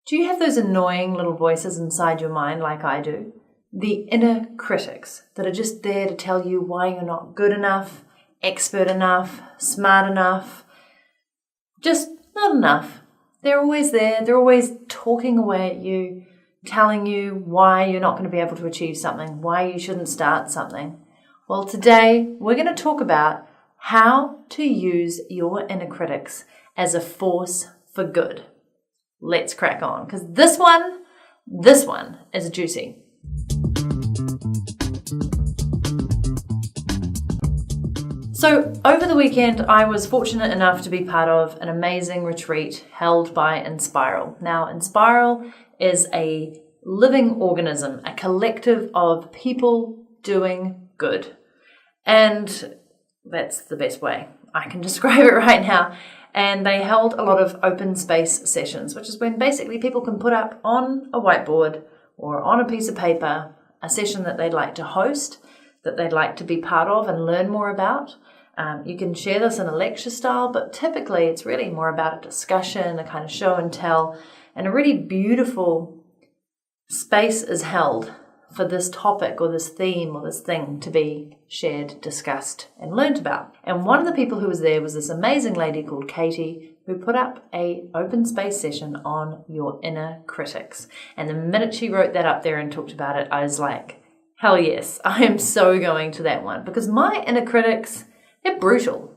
Do you have those annoying little voices inside your mind like I do? The inner critics that are just there to tell you why you're not good enough, expert enough, smart enough, just not enough. They're always there. They're always talking away at you, telling you why you're not going to be able to achieve something, why you shouldn't start something. Well, today we're going to talk about how to use your inner critics as a force for good. Let's crack on, because this one is juicy. So over the weekend, I was fortunate enough to be part of an amazing retreat held by Enspiral. Now, Enspiral is a living organism, a collective of people doing good. And that's the best way I can describe it right now. And they held a lot of open space sessions, which is when basically people can put up on a whiteboard or on a piece of paper a session that they'd like to host, that they'd like to be part of and learn more about. You can share this in a lecture style, but typically it's really more about a discussion, a kind of show and tell, and a really beautiful space is held for this topic or this theme or this thing to be shared, discussed, and learnt about. And one of the people who was there was this amazing lady called Katy, who put up a open space session on your inner critics. And the minute she wrote that up there and talked about it, I was like, hell yes, I am so going to that one. Because my inner critics, they're brutal.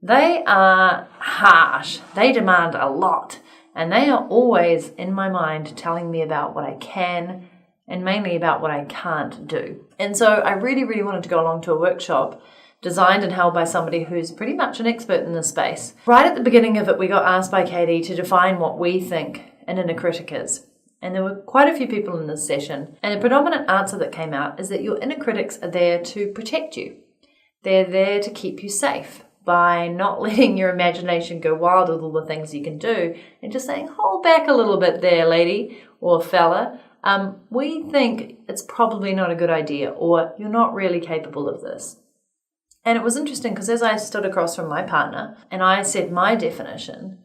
They are harsh. They demand a lot. And they are always in my mind telling me about what I can and mainly about what I can't do. And so I really, really wanted to go along to a workshop designed and held by somebody who's pretty much an expert in this space. Right at the beginning of it, we got asked by Katy to define what we think an inner critic is. And there were quite a few people in this session. And the predominant answer that came out is that your inner critics are there to protect you. They're there to keep you safe by not letting your imagination go wild with all the things you can do and just saying, hold back a little bit there, lady or fella. We think it's probably not a good idea, or you're not really capable of this. And it was interesting because as I stood across from my partner and I said my definition,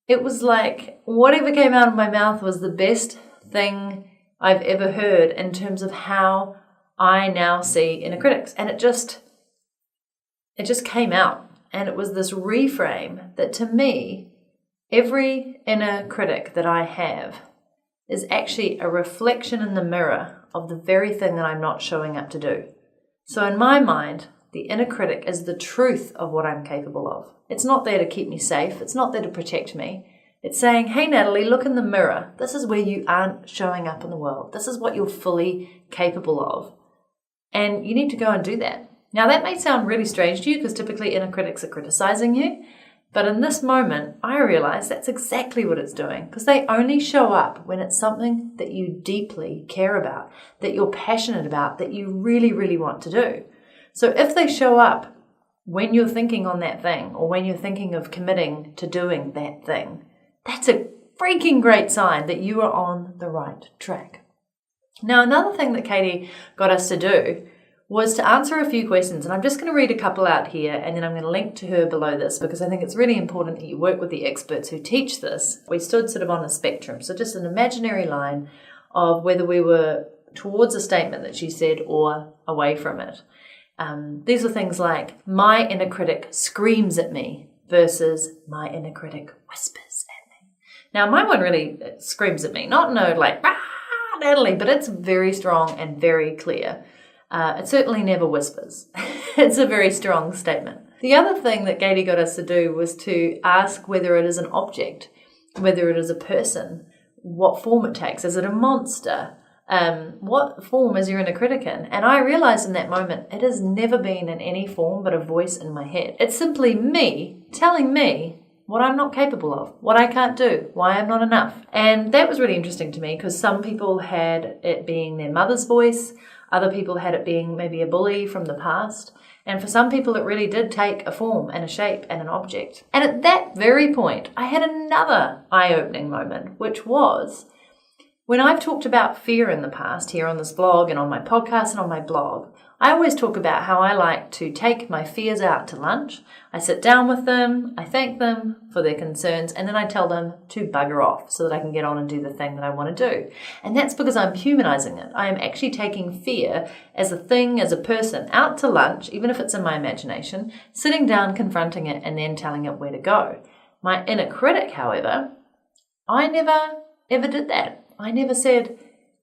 it was like whatever came out of my mouth was the best thing I've ever heard in terms of how I now see inner critics. And it just came out. And it was this reframe that to me, every inner critic that I have is actually a reflection in the mirror of the very thing that I'm not showing up to do. So in my mind, the inner critic is the truth of what I'm capable of. It's not there to keep me safe. It's not there to protect me. It's saying, hey, Natalie, look in the mirror. This is where you aren't showing up in the world. This is what you're fully capable of. And you need to go and do that. Now, that may sound really strange to you because typically inner critics are criticizing you. But in this moment, I realize that's exactly what it's doing, because they only show up when it's something that you deeply care about, that you're passionate about, that you really, really want to do. So if they show up when you're thinking on that thing or when you're thinking of committing to doing that thing, that's a freaking great sign that you are on the right track. Now, another thing that Katy got us to do was to answer a few questions. And I'm just going to read a couple out here and then I'm going to link to her below this because I think it's really important that you work with the experts who teach this. We stood sort of on a spectrum, so just an imaginary line of whether we were towards a statement that she said or away from it. These are things like, my inner critic screams at me versus my inner critic whispers at me. Now, my one really screams at me, not no like, Natalie, but it's very strong and very clear. It certainly never whispers. It's a very strong statement. The other thing that Katy got us to do was to ask whether it is an object, whether it is a person, what form it takes. Is it a monster? What form is your inner critic in? And I realized in that moment, it has never been in any form but a voice in my head. It's simply me telling me what I'm not capable of, what I can't do, why I'm not enough. And that was really interesting to me because some people had it being their mother's voice, other people had it being maybe a bully from the past. And for some people, it really did take a form and a shape and an object. And at that very point, I had another eye-opening moment, which was when I've talked about fear in the past here on this blog and on my podcast and on my blog, I always talk about how I like to take my fears out to lunch. I sit down with them, I thank them for their concerns, and then I tell them to bugger off so that I can get on and do the thing that I want to do. And that's because I'm humanizing it. I am actually taking fear as a thing, as a person, out to lunch, even if it's in my imagination, sitting down, confronting it, and then telling it where to go. My inner critic, however, I never ever did that. I never said,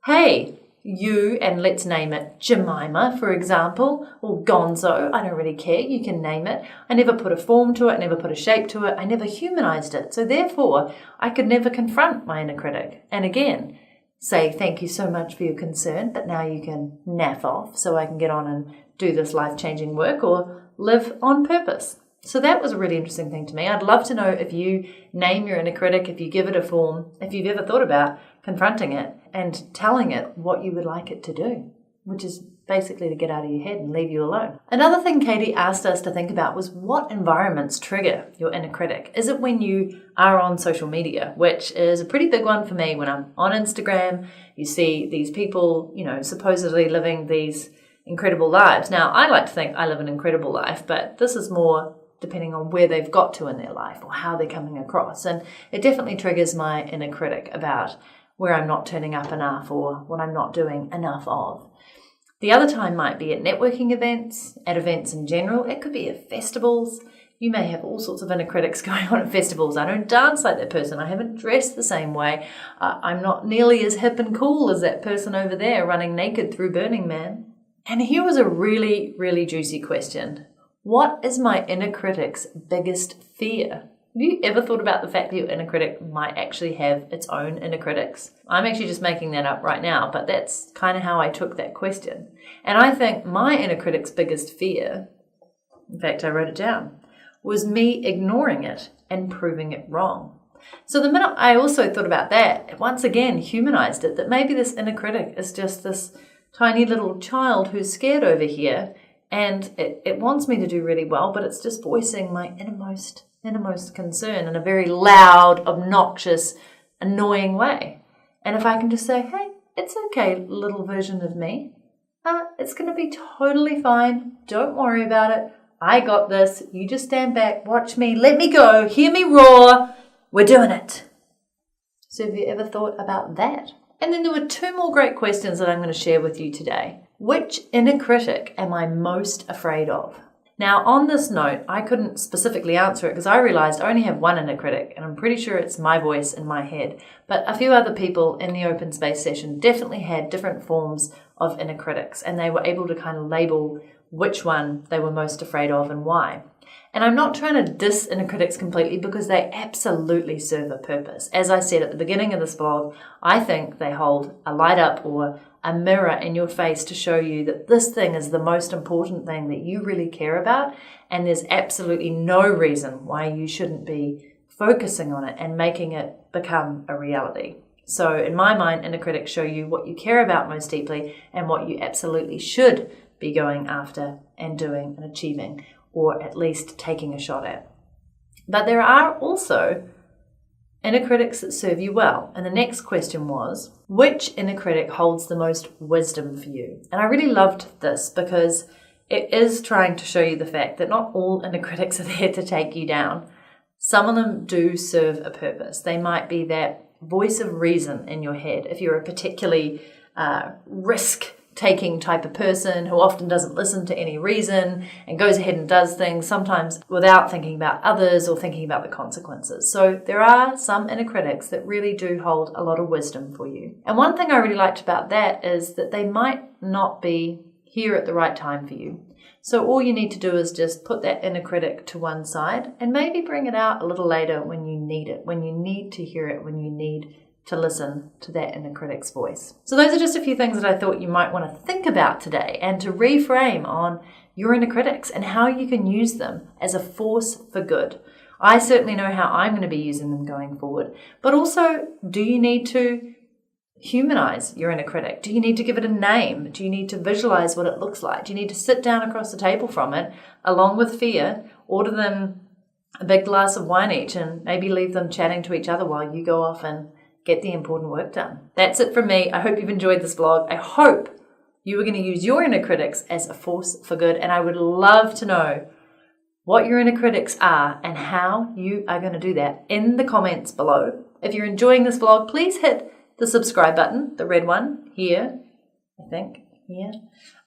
hey, you, and let's name it Jemima, for example, or Gonzo, I don't really care, you can name it. I never put a form to it, never put a shape to it, I never humanized it. So therefore, I could never confront my inner critic. And again, say thank you so much for your concern, but now you can naff off so I can get on and do this life-changing work or live on purpose. So that was a really interesting thing to me. I'd love to know if you name your inner critic, if you give it a form, if you've ever thought about confronting it and telling it what you would like it to do, which is basically to get out of your head and leave you alone. Another thing Katy asked us to think about was what environments trigger your inner critic. Is it when you are on social media, which is a pretty big one for me. When I'm on Instagram, you see these people, supposedly living these incredible lives. Now, I like to think I live an incredible life, but this is more depending on where they've got to in their life or how they're coming across. And it definitely triggers my inner critic about where I'm not turning up enough or what I'm not doing enough of. The other time might be at networking events, at events in general. It could be at festivals. You may have all sorts of inner critics going on at festivals. I don't dance like that person. I haven't dressed the same way. I'm not nearly as hip and cool as that person over there running naked through Burning Man. And here was a really, really juicy question. What is my inner critic's biggest fear? Have you ever thought about the fact that your inner critic might actually have its own inner critics? I'm actually just making that up right now, but that's kind of how I took that question. And I think my inner critic's biggest fear, in fact, I wrote it down, was me ignoring it and proving it wrong. So the minute I also thought about that, it once again humanized it, that maybe this inner critic is just this tiny little child who's scared over here, and it wants me to do really well, but it's just voicing my innermost concern in a very loud, obnoxious, annoying way. And if I can just say, hey, it's okay, little version of me. It's going to be totally fine. Don't worry about it. I got this. You just stand back, watch me, let me go, hear me roar. We're doing it. So have you ever thought about that? And then there were two more great questions that I'm going to share with you today. Which inner critic am I most afraid of? Now, on this note, I couldn't specifically answer it because I realized I only have one inner critic, and I'm pretty sure it's my voice in my head. But a few other people in the open space session definitely had different forms of inner critics, and they were able to kind of label which one they were most afraid of and why. And I'm not trying to diss inner critics completely because they absolutely serve a purpose. As I said at the beginning of this blog, I think they hold a light up or a mirror in your face to show you that this thing is the most important thing that you really care about, and there's absolutely no reason why you shouldn't be focusing on it and making it become a reality. So in my mind, inner critics show you what you care about most deeply and what you absolutely should be going after and doing and achieving, or at least taking a shot at. But there are also inner critics that serve you well. And the next question was, which inner critic holds the most wisdom for you? And I really loved this because it is trying to show you the fact that not all inner critics are there to take you down. Some of them do serve a purpose. They might be that voice of reason in your head. If you're a particularly risk-taking type of person who often doesn't listen to any reason and goes ahead and does things sometimes without thinking about others or thinking about the consequences. So there are some inner critics that really do hold a lot of wisdom for you. And one thing I really liked about that is that they might not be here at the right time for you. So all you need to do is just put that inner critic to one side and maybe bring it out a little later when you need it, when you need to hear it, when you need to listen to that inner critic's voice. So those are just a few things that I thought you might want to think about today and to reframe on your inner critics and how you can use them as a force for good. I certainly know how I'm going to be using them going forward, but also, do you need to humanize your inner critic? Do you need to give it a name? Do you need to visualize what it looks like? Do you need to sit down across the table from it, along with fear, order them a big glass of wine each, and maybe leave them chatting to each other while you go off and get the important work done? That's it from me. I hope you've enjoyed this vlog. I hope You are going to use your inner critics as a force for good. And I would love to know what your inner critics are and how you are going to do that in the comments below. If you're enjoying this vlog, please hit the subscribe button, the red one here, I think, here.